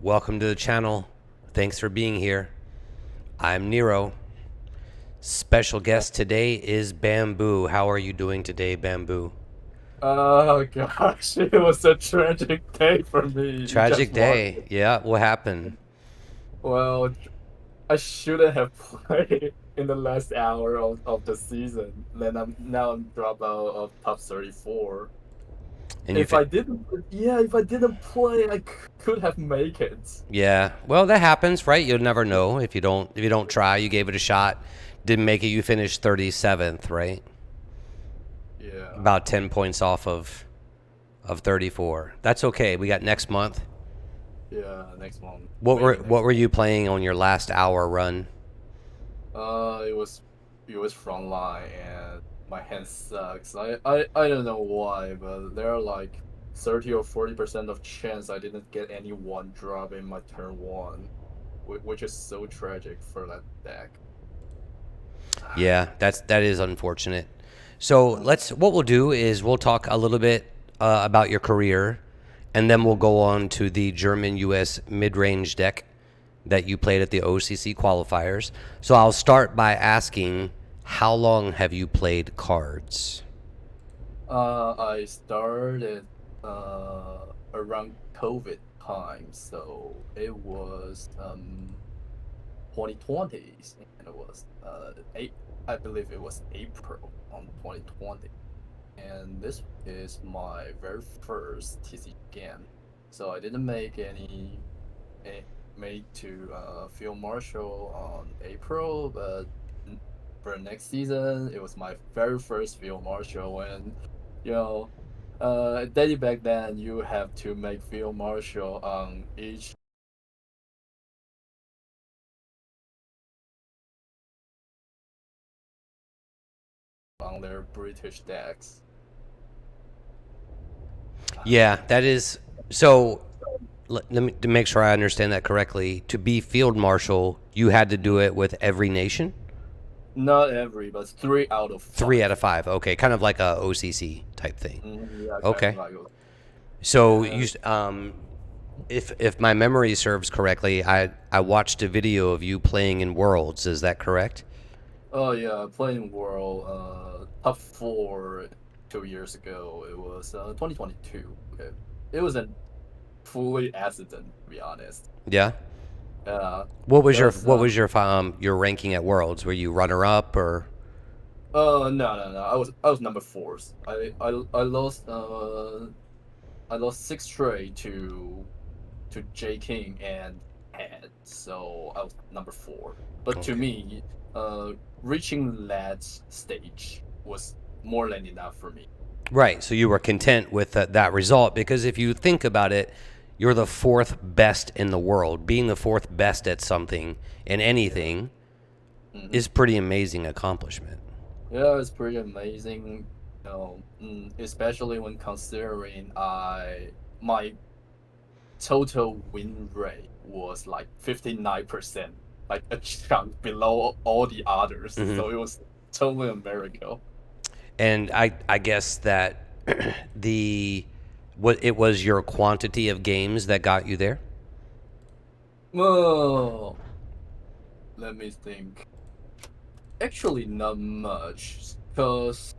Welcome to the channel. Thanks for being here. I'm Nero. Special guest today is Bamboo. How are you doing today, Bamboo? Oh gosh, it was a tragic day for me. You just Tragic watched day. it. Yeah, what happened? Well, I shouldn't have played in the last hour of the season. Then I'm dropped out of top 34. And you If fit. I didn't, yeah, if I didn't play, I could have make it. Yeah. Well, that happens, right? You'll never know if you don't try. You gave it a shot. Didn't make it. You finished 37th, right? Yeah, About 10 points off of 34. That's okay. We got next month. yeah, next month, What were maybe what next were month. you playing on your last hour run? It was frontline and my hand sucks. I don't know why, but there are like 30 or 40% of chance I didn't get any one drop in my turn one, which is so tragic for that deck. Yeah, that is unfortunate. So Mm, what we'll do is we'll talk a little bit about your career, and then we'll mhm. go on to the German U.S. mid-range deck that you played at the OCC qualifiers. So I'll start by asking, how long have you played cards? I started around COVID time, so it was 2020s, and it was I believe it was April on 2020. And this is my very first TC game. So I didn't make any made to field marshal on April, but for next season it was my very first field marshal. And you know, dating back then, you have to make field marshal on each on their British decks. Yeah, that is so. Let me to make sure I understand that correctly. To be field marshal, you had to do it with every nation. Not every, but 3 out of 5. 3 out of 5. Okay, kind of like a OCC type thing. Yeah, kind of Okay. like So and if my memory serves correctly, I watched a video of you playing in Worlds. Is that correct? oh yeah, playing World top four 2 years ago. It was 2022. Okay. It was a fully accident, to be honest. Yeah. What was your Because what was your ranking at Worlds? Were you runner up or? no, I was number four. I lost six straight to J King and Head, so I was number four. But to Okay. me, uh, reaching that stage was more than enough for me. Right. So you were content with that result because if you think about it, you're the fourth best in the world. Being the fourth best at something in Yeah. anything Hmm. is pretty amazing accomplishment. Yeah, it's pretty amazing. Especially when considering I my total win rate was like 59%, like a chunk below all the others. Hmm. So it was totally a miracle. And I guess that the what it was your quantity of games that got you there. Oh, let me think. Actually, not much, cause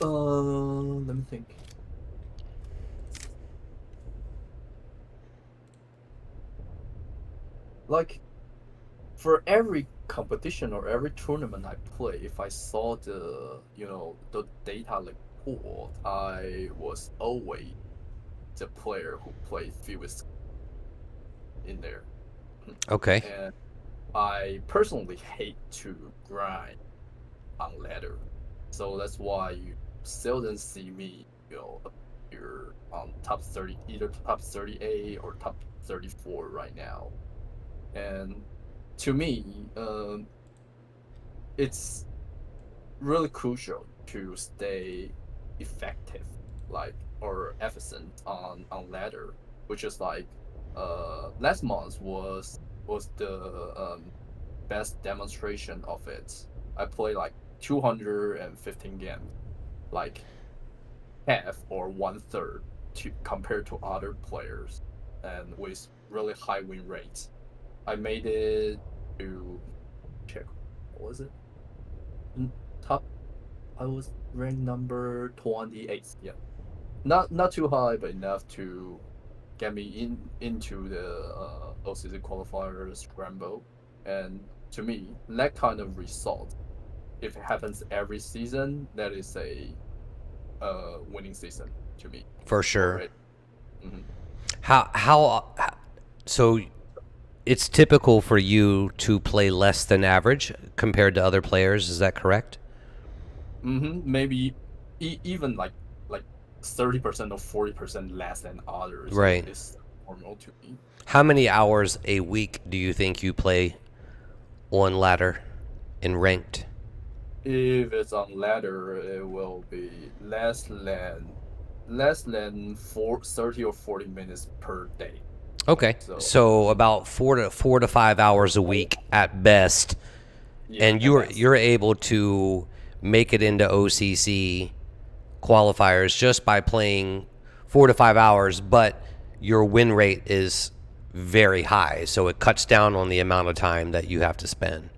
let me think. Like for every competition or every tournament I play, if I saw the data report, I was always the player who played fewest in there. Okay. And I personally hate to grind on ladder, so that's why you seldom see me, appear on top 30, either top 38 or top 34 right now. And to me, it's really crucial to stay effective, like or efficient on ladder, which is like last month was the best demonstration of it. I played like 215 games. Like half or 1/3 to compared to other players, and with really high win rates. I made it to check. What was it? Top. I was ranked number 28. Yeah, not too high, but enough to get me into the OCC qualifier scramble. And to me, that kind of result, if it happens every season, that is a winning season to me. For sure. Already. Hmm. So it's typical for you to play less than average compared to other players. Is that correct? Maybe even like 30% or 40% less than others Right. is normal to me. How many hours a week do you think you play on ladder in ranked? If it's on ladder, it will be less than 30 or 40 minutes per day. Okay. So So about 4 to 5 hours a week at best, yeah, and at you're best. you're able to make it into OCC qualifiers just by playing 4 to 5 hours, but your win rate is very high, so it cuts down on the amount of time that you have to spend.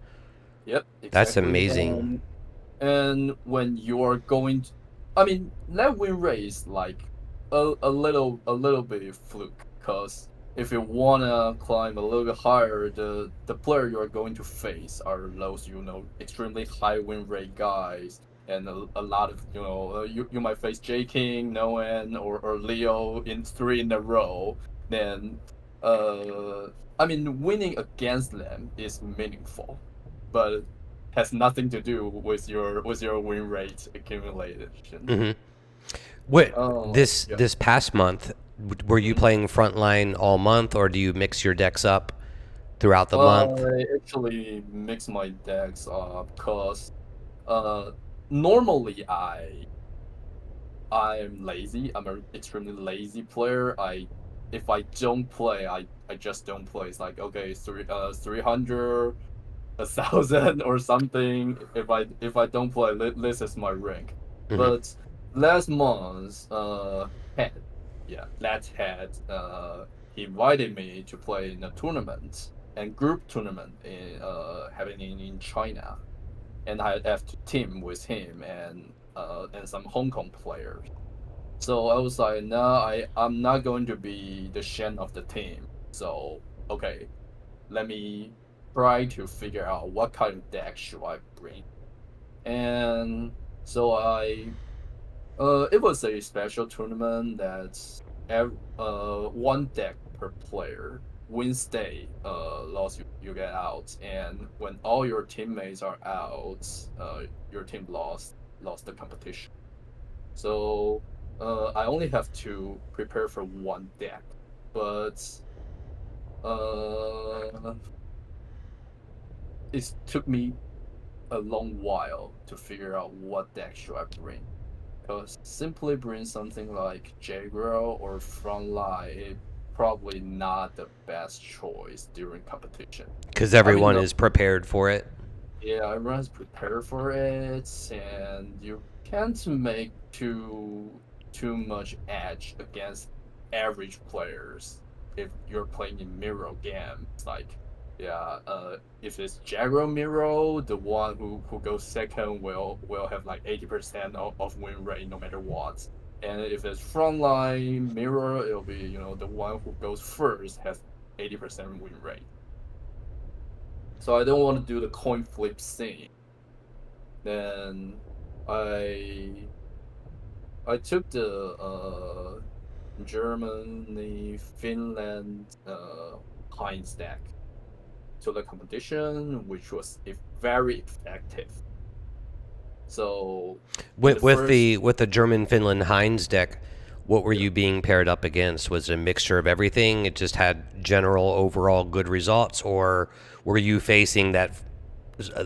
Yep, That's exactly. amazing. And when you're going to, I mean, that win rate is like a little bit fluke, because if you wanna climb a little bit higher, the player you are going to face are those extremely high win rate guys, and a lot of you might face J King, Noan, or Leo in 3 in a row. Then uh I mean, winning against them is meaningful, but has nothing to do with your win rate accumulation. Hmm. What this Yeah. this past month, were you Mhm. playing frontline all month, or do you mix your decks up throughout the month? I actually mix my decks up because uh normally I'm lazy. I'm an extremely lazy player. If I don't play, I just don't play. It's like, okay, 300, 1,000 or something. If I don't play, this is my rank. Hmm. But last month, had Let had he invited me to play in a tournament and group tournament happening in China, and I have to team with him and some Hong Kong players. So I was like, no, I'm not going to be the Shen of the team. So okay, let me try to figure out what kind of deck should I bring. And so it was a special tournament that's one deck per player. Win stay, lost you get out, and when all your teammates are out, your team lost the competition. So I only have to prepare for one deck, but uh, it took me a long while to figure out what deck should I bring. Because simply bring something like Jaguar or Frontline is probably not the best choice during competition. Because I mean, everyone no, is prepared for it. yeah, everyone's prepared for it, and you can't make too much edge against average players if you're playing in Miro games. Like, yeah, if it's Jaguar Miro, the one who goes second will have like 80% of win rate no matter what. And if it's frontline Mirror, it'll be the one who goes first has 80% win rate. So I don't want to do the coin flip thing. Then I I took the Germany Finland Heinz deck to the competition, which was very effective. So in the With first, the German Finland Heinz deck, what were yeah. you being paired up against? Was it a mixture of everything? It just had general overall good results, or were you facing that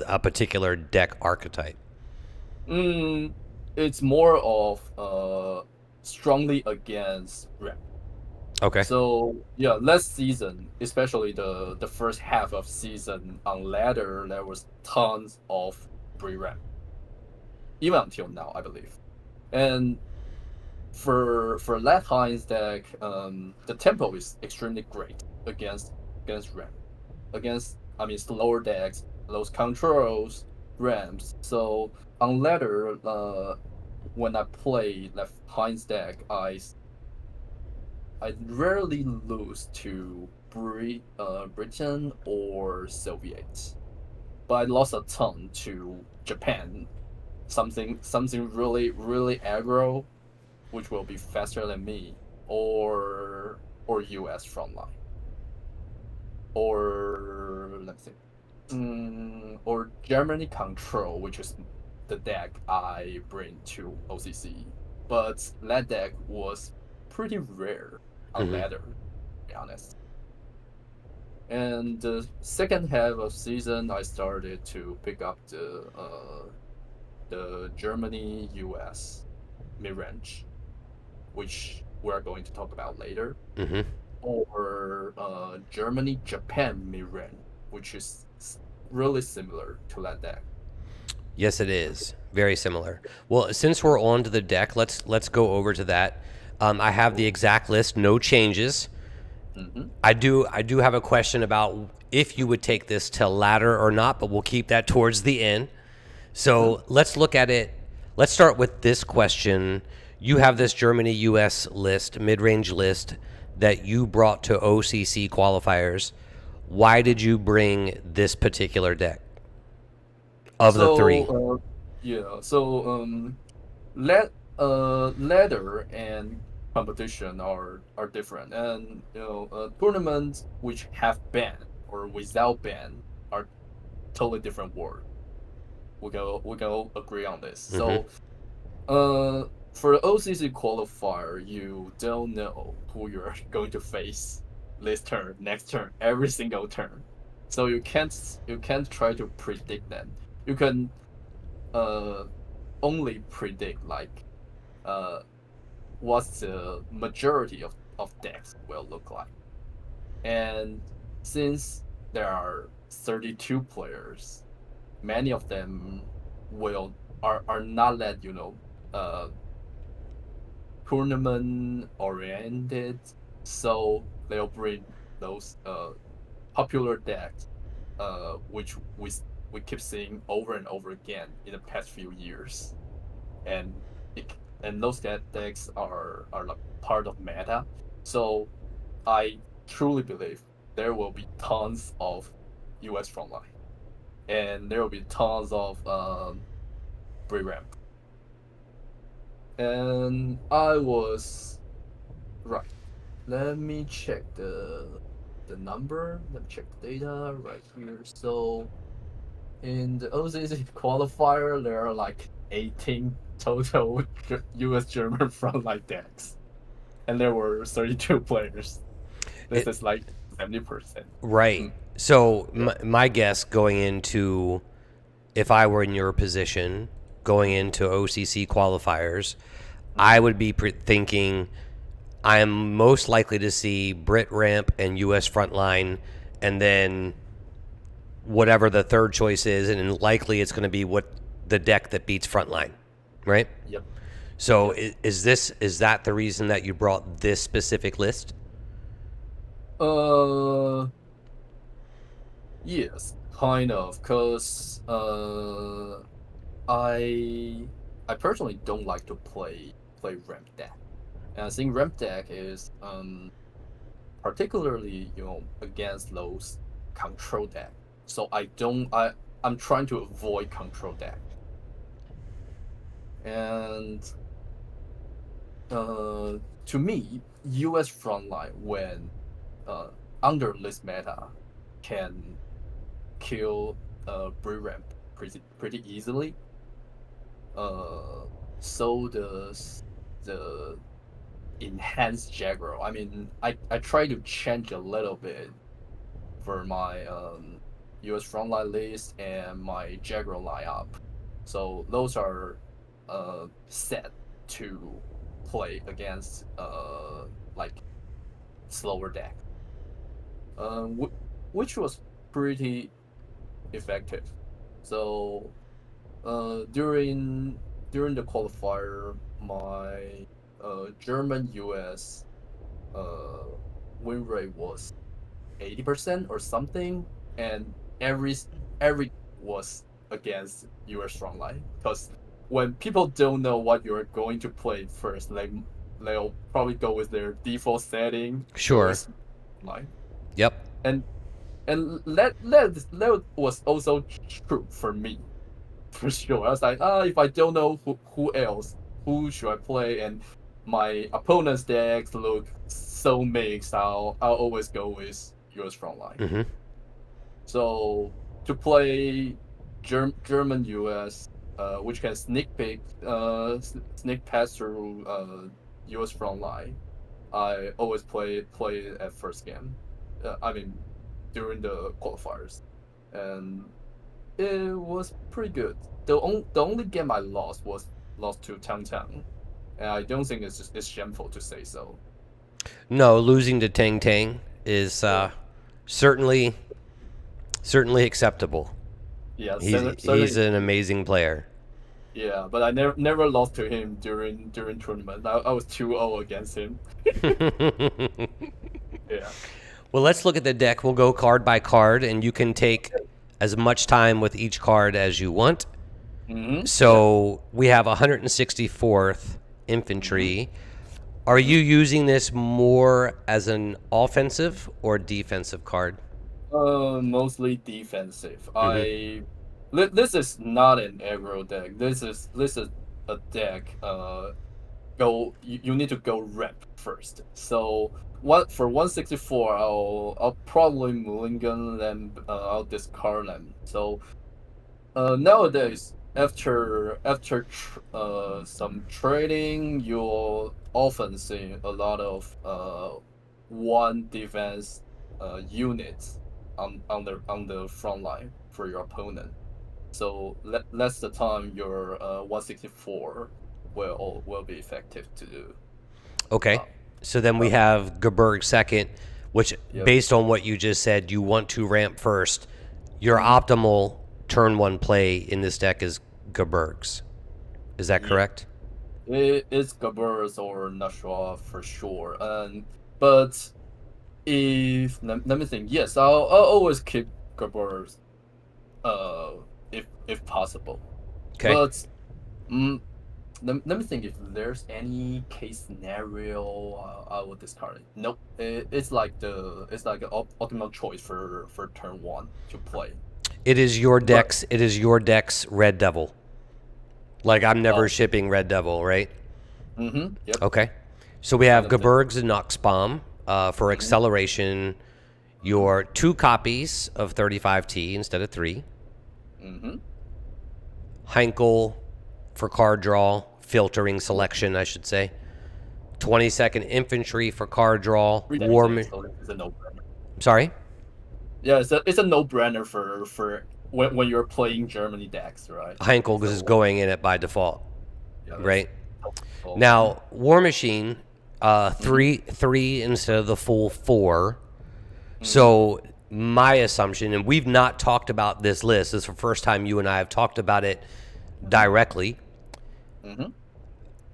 a particular deck archetype? Mm, it's more of strongly against rep. Okay. So yeah, last season, especially the first half of season on ladder, there was tons of pre rep, even until now, I believe. And for that Heinz deck, the tempo is extremely great against ramp, against I mean slower decks, those controls ramps. So on ladder, when I play that Heinz deck, I rarely lose to Britain or Soviets, but I lost a ton to Japan. Something really aggro, which will be faster than me, or US frontline, or let's see, or Germany control, which is the deck I bring to OCC. But that deck was pretty rare on Hmm. ladder, to be honest. And the second half of season, I started to pick up the Germany US Midrange, which we're going to talk about later, Hmm. or Germany Japan Midrange, which is really similar to that deck. Yes, it is very similar. Well, since we're on to the deck, let's go over to that. I have the Cool. exact list, no changes. Mm-hmm. I do have a question about if you would take this to ladder or not, but we'll keep that towards the end. Mm-hmm. So let's look at it. Let's start with this question. You have this Germany US list, mid range list that you brought to OCC qualifiers. Why did you bring this particular deck of the three? Yeah, so ladder and competition are different, and tournaments which have ban or without ban are totally different world. We can agree on this. Mm-hmm. So uh for the OCC qualifier, you don't know who you're going to face this turn, next turn, every single turn. So you can't try to predict them. You can uh only predict like uh what the majority of decks will look like. And since there are 32 players, many of them will are not that uh tournament oriented, so they'll bring those popular decks which we keep seeing over and over again in the past few years. And it, and those decks are like part of meta. So I truly believe there will be tons of US frontline, and there will be tons of pre ramp. And I was right. Let me check the number. Let me check the data right here. So in the OCC qualifier, there are like 18 total US German frontline decks, and there were 32 players. This It, is like 70%. right. Mm, So yeah. my guess going into, if I were in your position going into OCC qualifiers, I Mm-hmm. would be thinking I am most likely to see Brit Ramp and US Frontline, and then whatever the third choice is, and likely it's going to be what the deck that beats Frontline, right? Yep. So Yep. is that the reason that you brought this specific list? Uh, yes, kind of, cause I personally don't like to play ramp deck, and I think ramp deck is particularly against those control deck. So I'm trying to avoid control deck. And to me, US frontline when uh under this meta can kill Bree ramp pretty easily. uh so does the enhanced Jaguar. I mean, I try to change a little bit for my US frontline list and my Jaguar lineup. So those are set to play against like slower deck, which was pretty effective. So during the qualifier, my German US win rate was 80% or something, and every was against your strong line. Because when people don't know what you're going to play first, like they'll probably go with their default setting, go Sure. with line, Yep. and that was also true for me, for sure. I was like, if I don't know who else, who should I play, and my opponent's decks look so mixed, I'll always go with your strong line. Mm-hmm. So to play German US, which can sneak pass through US front line, I always play it at first game. I mean, during the qualifiers, and it was pretty good. The only game I lost to Tang Tang, and I don't think it's shameful to say so. No, losing to Tang Tang is Yeah, certainly acceptable. yeah, He's certainly. an amazing player. Yeah, but I never lost to him during tournament. I was 2-0 against him. Yeah. Well, let's look at the deck. We'll go card by card, and you can take as much time with each card as you want. Mm-hmm. Yeah. So we have 164th Mm-hmm. Infantry. Are you using this more as an offensive or defensive card? Mostly defensive. Mm-hmm. This is not an aggro deck. This is a deck. You need to go ramp first. So what for 164? I'll probably mulligan them. I'll discard them. So nowadays, after some trading, you'll often see a lot of one defense units on the front line for your opponent. So less the time your 164 will be effective to do. Okay. Uh, So then we uh, have Geberg second, which, yep. based on what you just said, you want to ramp first. Your Mhm. optimal turn one play in this deck is Gebergs. Is that Yeah. correct? It's Gabers or NACHSCHUB for sure. But if let me think. Yes, I'll always keep Gabers, uh, if possible. Okay. But mm, let me think if there's any case scenario I would discard it. Nope. It's like an optimal choice for turn one to play. It is your But deck's. It is your deck's Red Devil. Like, I'm never oh, shipping Red Devil, right? yep. Okay. So we Kind have of thing. Gebergs and Noxbomb for Mm-hmm. acceleration. Your 2 copies of 35T instead of 3. Mm-hmm. Heinkel for card draw, filtering selection, I should say. 22nd Infantry for card draw. Redemption, so it's a no-brainer. Sorry? Yeah, it's a no-brainer for when you're playing Germany decks, right? Heinkel is So going in it by default, yeah, it's right? so, Now, War Machine, mm-hmm. three instead of the full 4. Mm-hmm. So my assumption, and we've not talked about this list, this is the first time you and I have talked about it directly. Mm-hmm.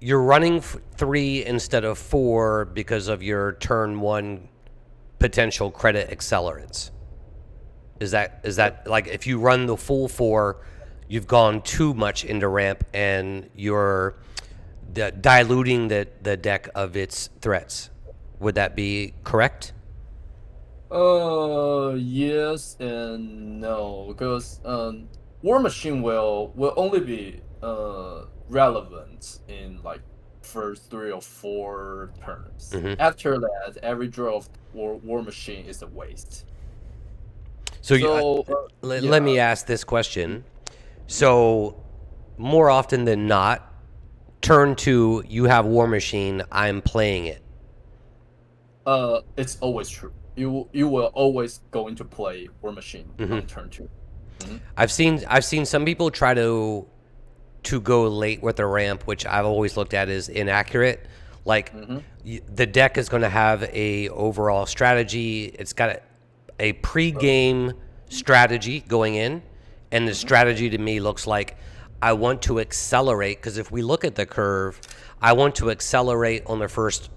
You're running 3 instead of 4 because of your turn 1 potential credit accelerants. Is that like, if you run the full 4, you've gone too much into ramp and you're diluting the deck of its threats? Would that be correct? Yes and no, because War Machine will only be relevant in like first 3 or 4 turns. Mm-hmm. After that, every draw of War Machine is a waste. So So let yeah, me ask this question. So more often than not, turn 2, you have War Machine, I'm playing it. it's always true. You will always going to play War Machine Mm-hmm. on turn 2. Mm-hmm. I've seen some people try to go late with the ramp, which I've always looked at as inaccurate. Like, Mm-hmm. the deck is going to have a overall strategy. It's got a pre-game strategy going in, and the Mm-hmm. strategy to me looks like, I want to accelerate, because if we look at the curve, I want to accelerate on the first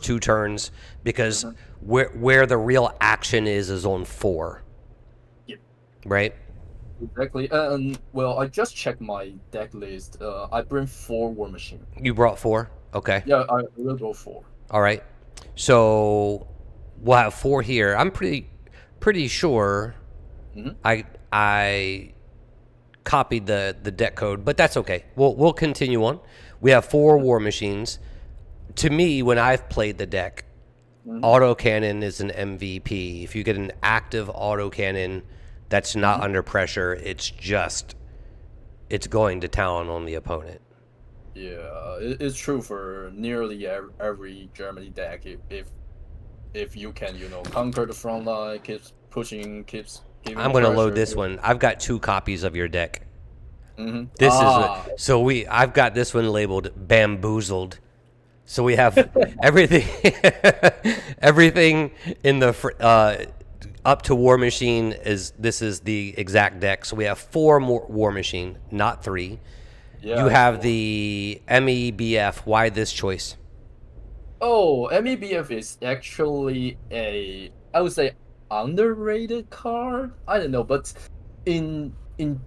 2 turns, because where the real action is on 4. Yeah. Right? Exactly. Well, I just checked my deck list. I bring 4 War Machine. You brought 4? Okay. Yeah, I will go 4. All right. So we'll have 4 here. I'm pretty sure I copied the deck code, but that's okay. We'll continue on. We have 4 War Machines. To me, when I've played the deck, autocannon is an MVP. If you get an active autocannon that's not under pressure, it's going to town on the opponent. Yeah, it's true for nearly every Germany deck. If you can, conquer the front line, keeps pushing, keeps giving I'm going to load pressure. this one. I've got 2 copies of your deck. This I've got this one labeled bamboozled. So we have everything in the up to War Machine this is the exact deck. So we have 4 more War Machine, not 3. Yeah, you have the MEBF. Why this choice? Oh, MEBF is actually I would say, underrated card. I don't know, but in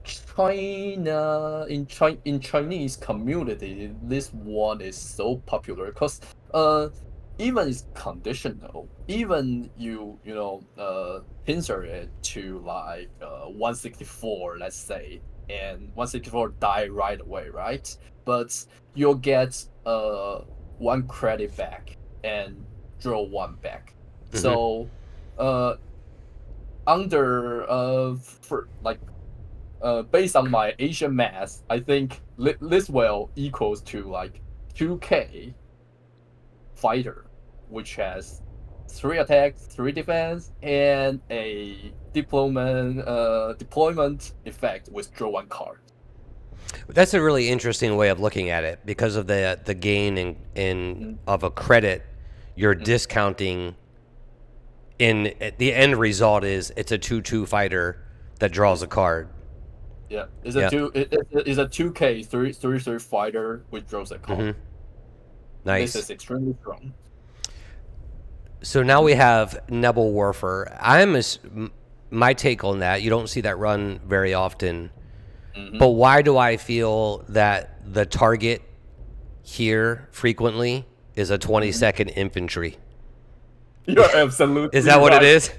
China, in Chinese community, this one is so popular because even it's conditional. Even you pincer it to like 164, let's say, and 164 die right away, right? But you'll get 1 credit back and draw 1 back. So based on my Asian math, I think this will equals to like 2K fighter, which has 3 attack, 3 defense, and a deployment effect with draw 1 card. That's a really interesting way of looking at it, because of the gain of a credit. You're discounting. The end result is it's a 2/2 fighter that draws a card. Yeah, it's a 2K 3/3 fighter which draws a card. Nice. This is extremely strong. So now we have NEBELWERFER. My take on that, you don't see that run very often. But why do I feel that the target here frequently is a 22nd infantry? You're absolutely Is that what right. it is?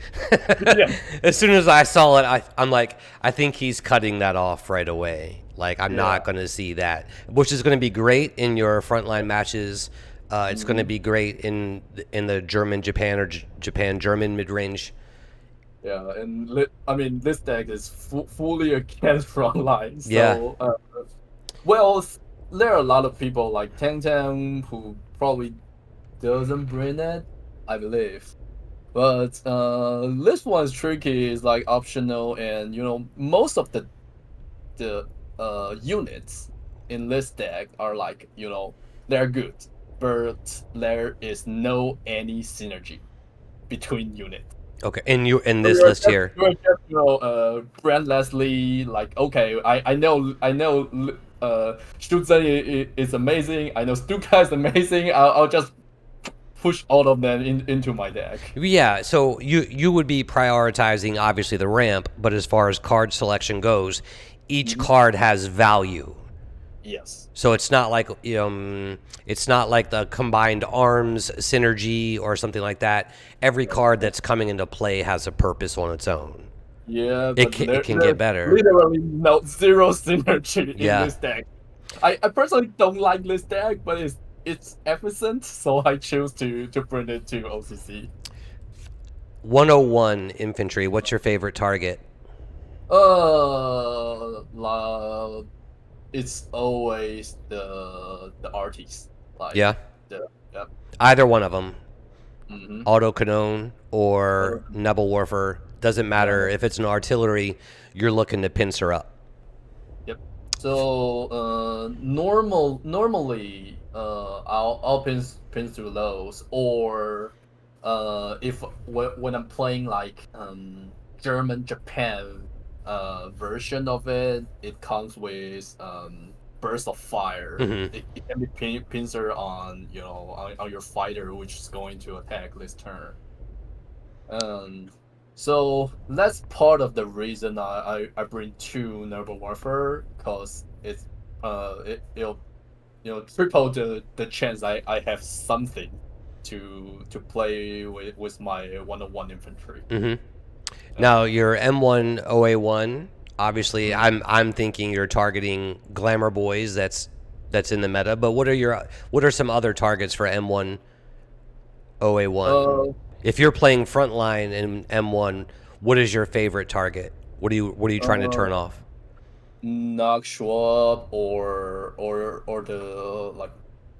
Yeah. As soon as I saw it, I'm like, I think he's cutting that off right away. Like, I'm not going to see that, which is going to be great in your frontline matches. It's going to be great in the German-Japan or Japan-German mid-range. Yeah, and this deck is fully against frontline. So, Yeah. Well, there are a lot of people like Tang who probably doesn't bring it, I believe. But this one's tricky. It's like optional, and most of the units in this deck are like they're good, but there is no any synergy between units. Okay, in this list here. You're just, Brand Leslie, like, okay, I know, SCHÜTZEN is amazing. I know STUKA is amazing. I'll just push all of them into my deck. Yeah, so you would be prioritizing obviously the ramp, but as far as card selection goes, each card has value. Yes. So it's not like the combined arms synergy or something like that. Every card that's coming into play has a purpose on its own. Yeah, it can get better. Literally zero synergy in Yeah. this deck. I personally don't like this deck, but it's efficient, so I choose to bring it to OCC. 101 infantry. What's your favorite target? It's always the artists. Like, Yeah. Yep. Either one of them. AUTOKANONE or NEBELWERFER. Doesn't matter. If it's an artillery, you're looking to pincer up. Yep. So normally I'll pin through those, or when I'm playing like German Japan version of it, it comes with burst of fire. Hmm. It can be pincer on on your fighter, which is going to attack this turn. And so that's part of the reason I bring two Noble Warfare, because it'll triple the chance I have something to play with my 101 infantry. Hmm. Now And your M1 OA1, obviously, mm, I'm thinking you're targeting Glamour Boys. That's in the meta. But what are some other targets for M1 OA1? uh, If you're playing frontline in M1, what is your favorite target? What are you trying to turn uh, off? NACHSCHUB or the like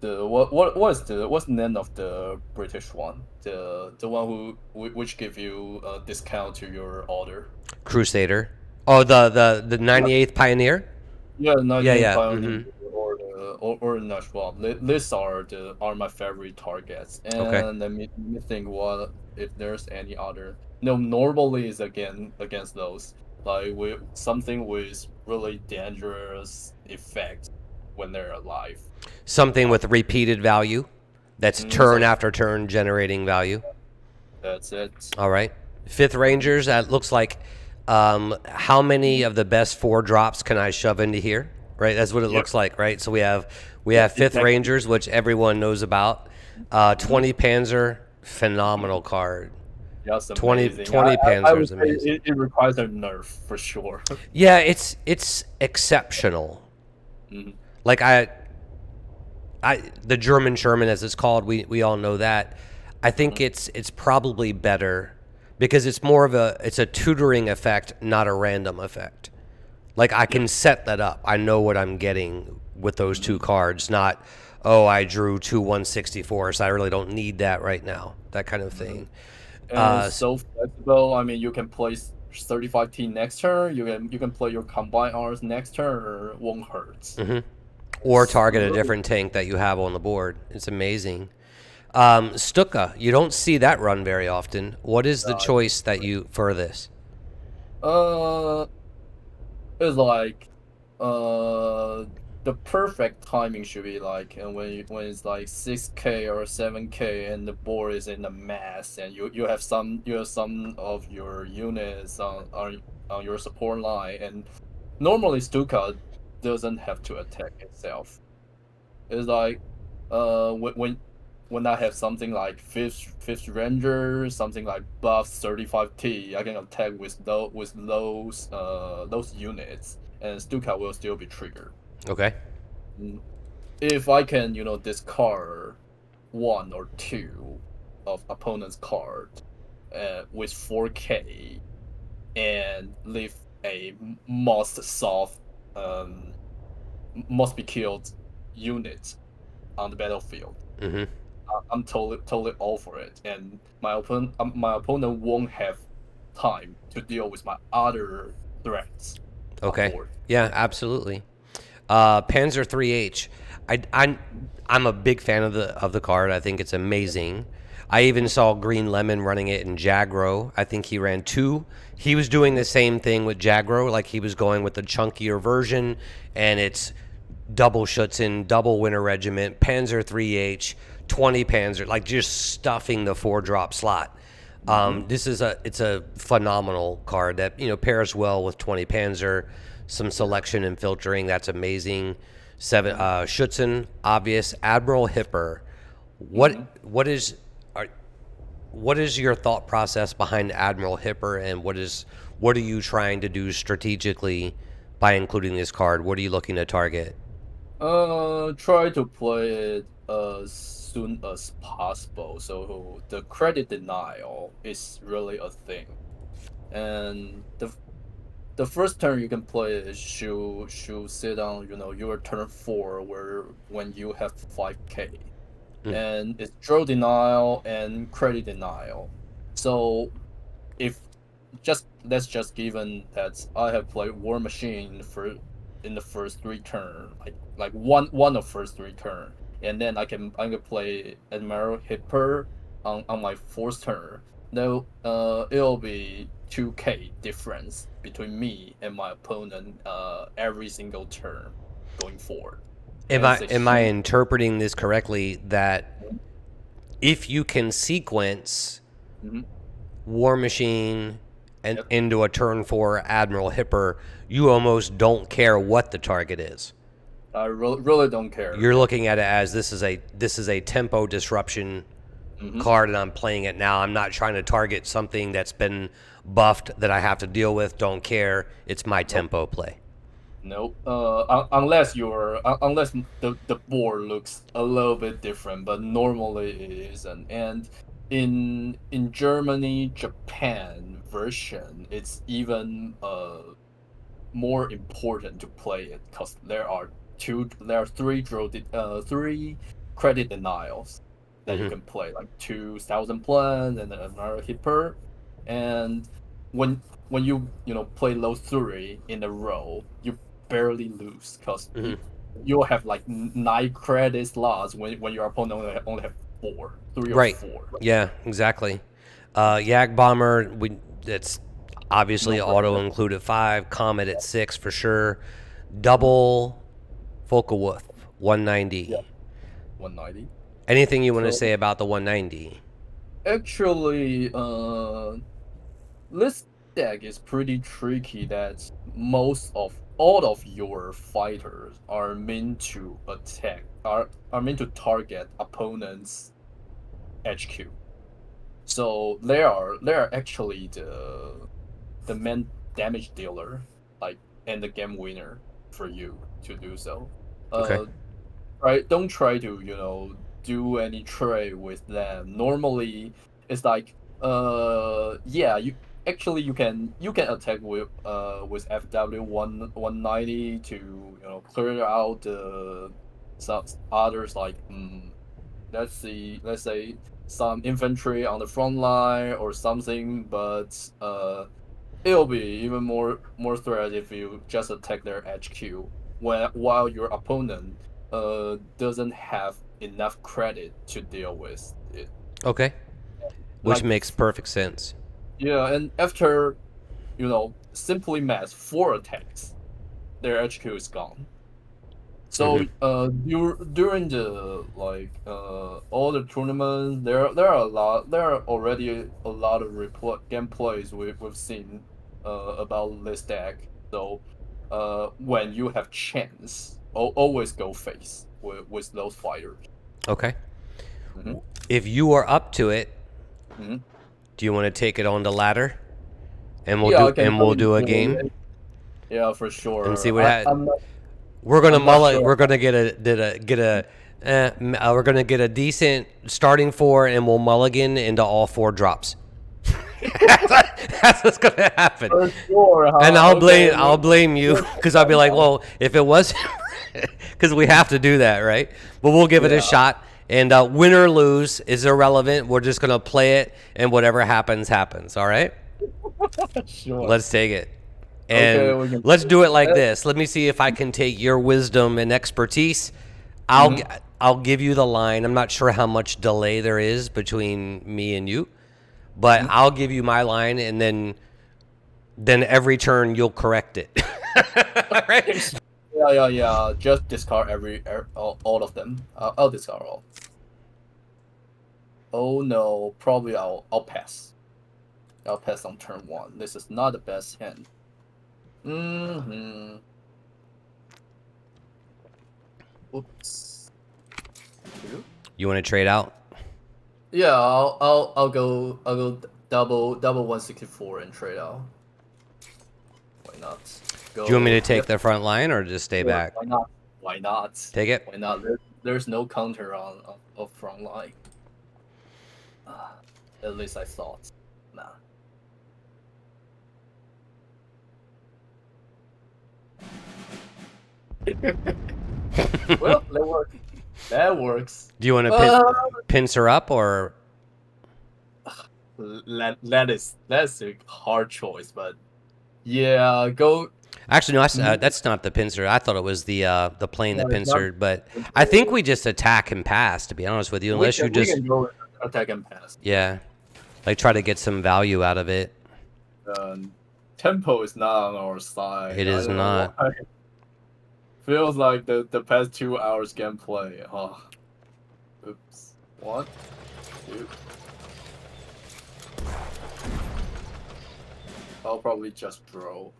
the what's the name of the British one? The one which give you a discount to your order. Crusader. Oh, the 98th Pioneer. Yeah, Yeah, 19 yeah. Pioneer Hmm. or NACHSCHUB. These are my favorite targets. Okay. And let me think what if there's any other. No, normally is against those. Like with something with really dangerous effect when they're alive. Something with repeated value. That's turn So after turn generating value. that's it. All right. Fifth Rangers. That looks like. How many of the best four drops can I shove into here? Right. That's what it Yep. looks like. Right. So we Yeah, have Fifth exactly. Rangers, which everyone knows about. Mhm. 20 Panzer, phenomenal card. That's 20 amazing. 20 I Panzer would is say amazing. it requires a nerf for sure. Yeah, it's exceptional. Mhm. Like the German Sherman, as it's called, we all know that. I think Mhm. it's probably better because it's more of it's a tutoring effect, not a random effect. Like I Yep. can set that up. I know what I'm getting with those two Mhm. cards. Not, oh, I drew two 164, so I really don't need that right now. That kind of Mhm. thing. And Uh, it's so flexible. I mean, you can place 35T next turn. You can play your combined arms next turn, or it won't hurt. mhm. Or It's target a really different tank that you have on the board. It's amazing. Stuka, you don't see that run very often. What is the uh, choice that you for this? uh, it's like the perfect timing should be like, and when it's like 6K or 7K and the board is in a mess, and you have some of your units on your support line, and normally Stuka doesn't have to attack itself. It's like when I have something like fifth ranger, something like buff 35T, I can attack with those units, and Stuka will still be triggered. Okay. Mm, If I can, discard one or two of opponent's card with 4K and leave a most soft um must be killed unit on the battlefield. Mm-hmm. I'm totally all for it, and my opponent won't have time to deal with my other threats on Okay. board. Yeah, absolutely. Panzer III-H. I I'm a big fan of the card. I think it's amazing. I even saw Green Lemon running it in Jagro. I think he ran two. He was doing the same thing with Jagro, like he was going with the chunkier version, and it's double Schützen, double Winter Regiment, Panzer III-H, 20 Panzer, like just stuffing the four drop slot. Mm-hmm. This is it's a phenomenal card that pairs well with 20 Panzer, some Yeah. selection and filtering. That's amazing. Seven Mm-hmm. Schützen, obvious. Admiral Hipper. Mm-hmm. Are, what is your thought process behind Admiral Hipper, and what are you trying to do strategically by including this card? What are you looking to target? Try to play it as soon as possible, so the credit denial is really a thing. And the first turn you can play is should sit on your turn four, where when you have 5K, Mm, and it's draw denial and credit denial. So if just let's just given that I have played War Machine in the first three turn, like one of first three turn, and then I can play Admiral Hipper on my fourth turn. No, it'll be 2K difference between me and my opponent every single turn going forward. Am I interpreting this correctly that if you can sequence War Machine and into a turn 4 Admiral Hipper, you almost don't care what the target is? I really don't care. You're looking at it as this is a tempo disruption card, and I'm playing it now. I'm not trying to target something that's been buffed that I have to deal with. Don't care. It's my tempo play. Nope. Unless the board looks a little bit different, but normally it isn't. And in Germany, Japan version, it's even more important to play it because there are three credit denials that you can play, like 2,000 plans and then another hipper. And when you play those three in a row, you barely lose because you'll have like 9 credit slots when your opponent only have 3 or 4. Yeah, exactly. JAGDBOMBER, that's obviously auto include at 5. KOMET at 6 for sure. Double Focke-Wulf 190. Yeah. 190. Anything you want to say about the 190? Actually, this deck is pretty tricky. That all of your fighters are meant to attack, are meant to target opponents' HQ. So they are actually the main damage dealer, like, and the game winner for you to do so. Okay. Right? Don't try to do any trade with them. Normally, it's like you can attack with FW 190 to clear out some others, like let's say some infantry on the front line or something, but it'll be even more threat if you just attack their HQ while your opponent doesn't have enough credit to deal with it. Okay. Which makes perfect sense. Yeah, and after simply math 4 attacks, their HQ is gone. So during the all the tournaments, there are already a lot of gameplays we've seen about this deck. So when you have chance, always go face with those fighters. Okay. If you are up to it, do you want to take it on the ladder, and we'll do a game? Yeah, for sure. And see what happens. We're gonna We're gonna get a decent starting 4, and we'll mulligan into all 4 drops. That's what's gonna happen. For sure, huh? And I'll blame you because I'll be like, well, if it was, because we have to do that, right? But we'll give it a shot. And win or lose is irrelevant. We're just gonna play it, and whatever happens, happens. All right. Sure. Let's take it. And let's do it like this. Let me see if I can take your wisdom and expertise. I'll give you the line. I'm not sure how much delay there is between me and you, but I'll give you my line, and then every turn you'll correct it. Right? Yeah. Just discard all of them. I'll discard all. Oh no, probably I'll pass. I'll pass on turn 1. This is not the best hand. Oops. You want to trade out? Yeah, I'll go double 164 and trade out. Why not? Do you want me to take the front line or just stay back? Why not? Why not? Take it. Why not? There's no counter on front line. At least I thought. Nah. Well, that works. That works. Do you want to pincer her up or? That's a hard choice, but yeah, go. Actually, no, that's not the pincer. I thought it was the plane that pincered, but I think we just attack and pass. To be honest with you, unless you just we can go attack and pass. Yeah, like try to get some value out of it. Tempo is not on our side. It I is don't know not. why. Feels like the past 2 hours gameplay. Oh. Oops. 1, 2. I'll probably just draw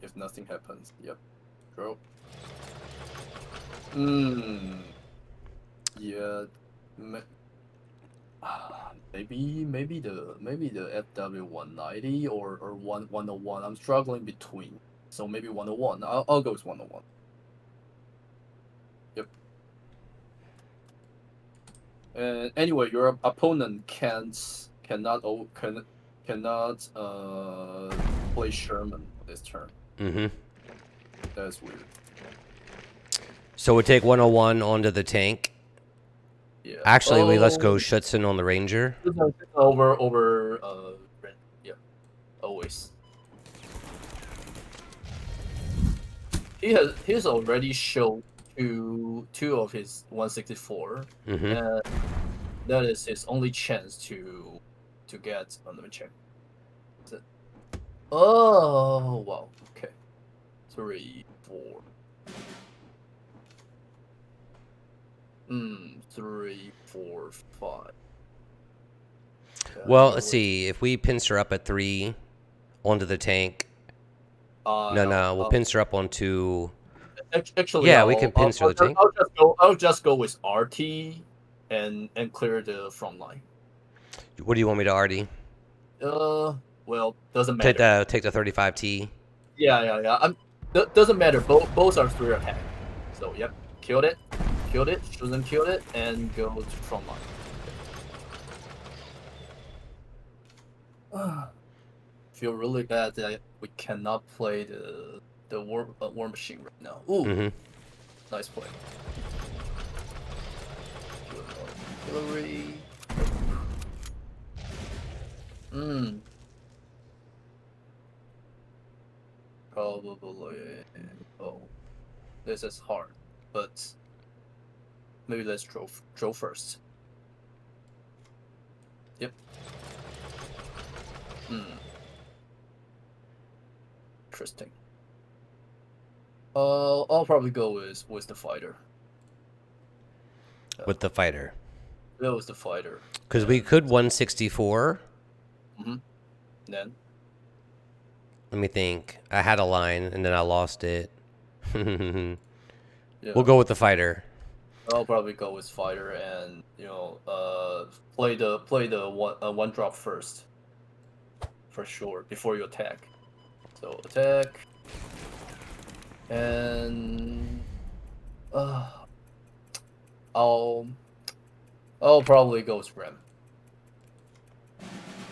if nothing happens. Yep. Draw. Yeah. Maybe the FW190 or 101. I'm struggling between. So maybe 101. I'll go with 101. Yep. And anyway, your opponent cannot play Sherman this turn. Mm-hmm. That's weird. So we take 101 onto the tank. Yeah. Actually, let's go Schützen on the Ranger. Over. Yeah. Always. He's already showed two of his 164, Mm-hmm. and that is his only chance to get. Let me check. Oh wow. Okay. 3, 4. 3, 4, 5. Well, let's see. If we pincer up at 3 onto the tank. No, we'll pincer up onto. Actually, Yeah, we can pincer the tank. I'll just go with RT and clear the front line. What do you want me to RD? Well, doesn't matter. Take the 35T. Yeah. Doesn't matter. Both are 3 attack. So yep, killed it. Schutzen killed it, and go to front line. Feel really bad that we cannot play the war machine right now. Ooh, nice play. Artillery. Probably. Oh, this is hard, but maybe let's draw first. Yep. Interesting. I'll probably go with the fighter. With the fighter. That was the fighter. Because we could 164. Then? Let me think. I had a line and then I lost it. Yeah. We'll go with the fighter. I'll probably go with fighter and play the one drop first. For sure, before you attack. So attack. And I'll probably go with Ram.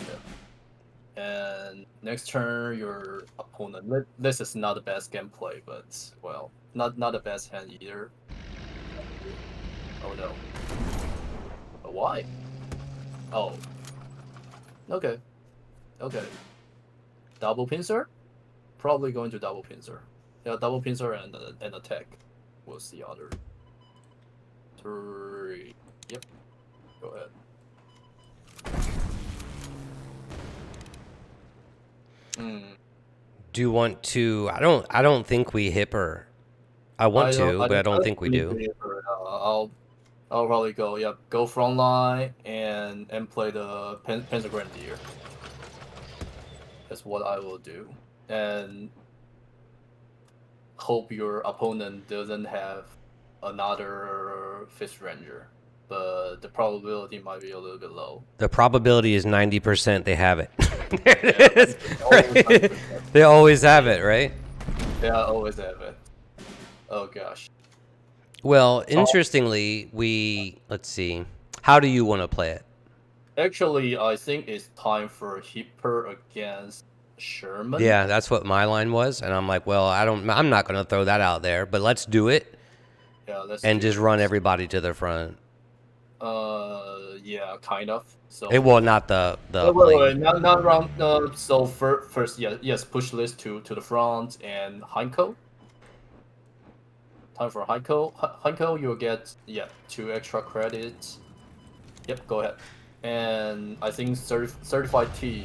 Yeah. And next turn, your opponent. This is not the best gameplay, but well, not the best hand either. Oh no. Why? Oh. Okay. Double pincer? Probably going to double pincer. Yeah, double pincer and attack was the other. 3. Yep. Go ahead. Do you want to? I don't think we hipper. I want to, but I don't think we do. I'll probably go front line and play the PANZERGRENADIER. That's what I will do, and hope your opponent doesn't have another 5th Ranger, but the probability might be a little bit low. The probability is 90% they have it. There it is. Right? They always have it, right? Yeah, always have it. Oh gosh. Well, interestingly, let's see. How do you want to play it? Actually, I think it's time for Hipper against Sherman. Yeah, that's what my line was, and I'm like, well, I'm not going to throw that out there, but let's do it. Yeah, let's just run everybody to the front. Yeah, kind of. So not the wait, not round. So first, yes, push this to the front and HEINKEL. Time for HEINKEL. HEINKEL, you'll get 2 extra credits. Yep, go ahead. And I think certified T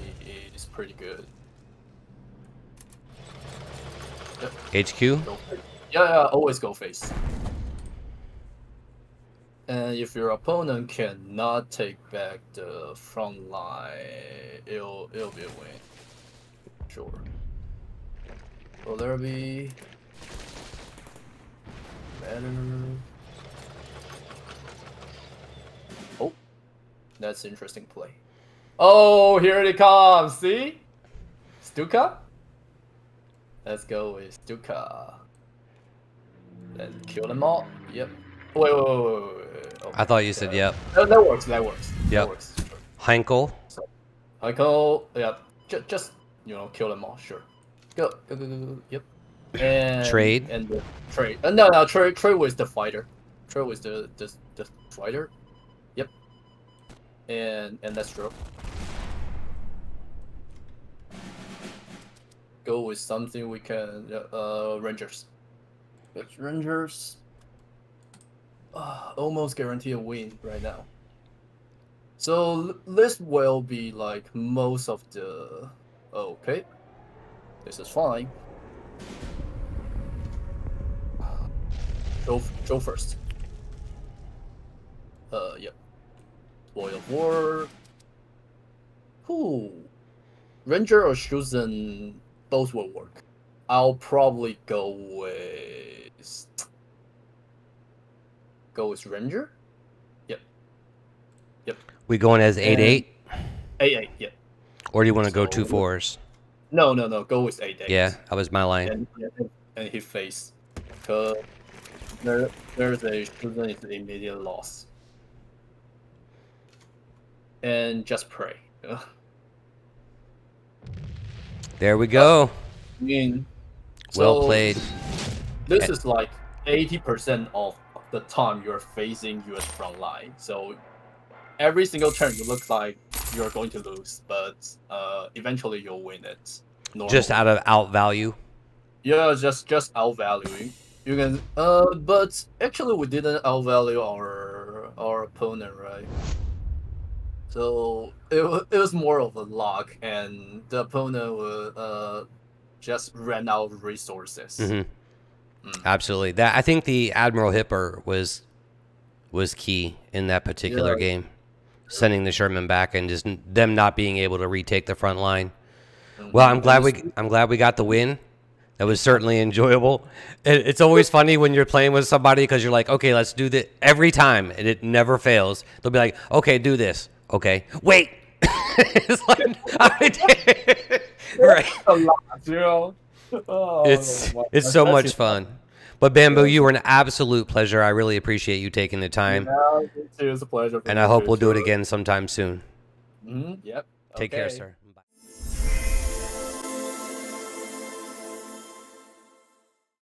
is pretty good. Yep. HQ? Go face. Yeah, always go face. And if your opponent cannot take back the front line, it'll be a win. Sure. Will there be better? Oh, that's interesting play. Oh, here it comes. See? Stuka? Let's go with Stuka. Then kill them all. Yep. Wait. Okay. I thought you said yep. That works. That Yep. works. Sure. Heinkel? So, Heinkel, yeah, just kill them all. Sure. Go. Yep. And Trade? And the trade. No. Trade with the fighter. Trade with the fighter. Yep. And that's true. Go with something we can. Rangers. It's Rangers. Almost guarantee a win right now. So this will be like most of the. Okay, this is fine. Go first. Yep. Boy of War. Who? Ranger or SCHÜTZEN both will work. I'll probably go with Ranger. Yep. We going as 8-8? 8-8. Yep. Or do you want to go 2-4s? No. Go with 8-8. Yeah, that was my line. And he face. Cause there's a SCHÜTZEN is immediate loss. And just pray. There we go. I mean, Well played. This is like 80% of the time you're facing US front line. So every single turn it looks like you're going to lose, but eventually you'll win it. Normally. Just out of out value. Yeah, just outvaluing. You can but actually we didn't outvalue our opponent, right? So it was more of a luck, and the opponent would just ran out of resources. Absolutely. That I think the Admiral Hipper was key in that particular game, sending the Sherman back and just them not being able to retake the front line. Well, I'm glad we got the win. That was certainly enjoyable. It's always funny when you're playing with somebody because you're like, okay, let's do this every time, and it never fails. They'll be like, okay, do this. Okay, wait. It's like, right. A lot, It's so much fun. But Bamboo, you were an absolute pleasure. I really appreciate you taking the time. Yeah, it was a pleasure. And I hope we'll do it again sometime soon. Yep. Take care, sir.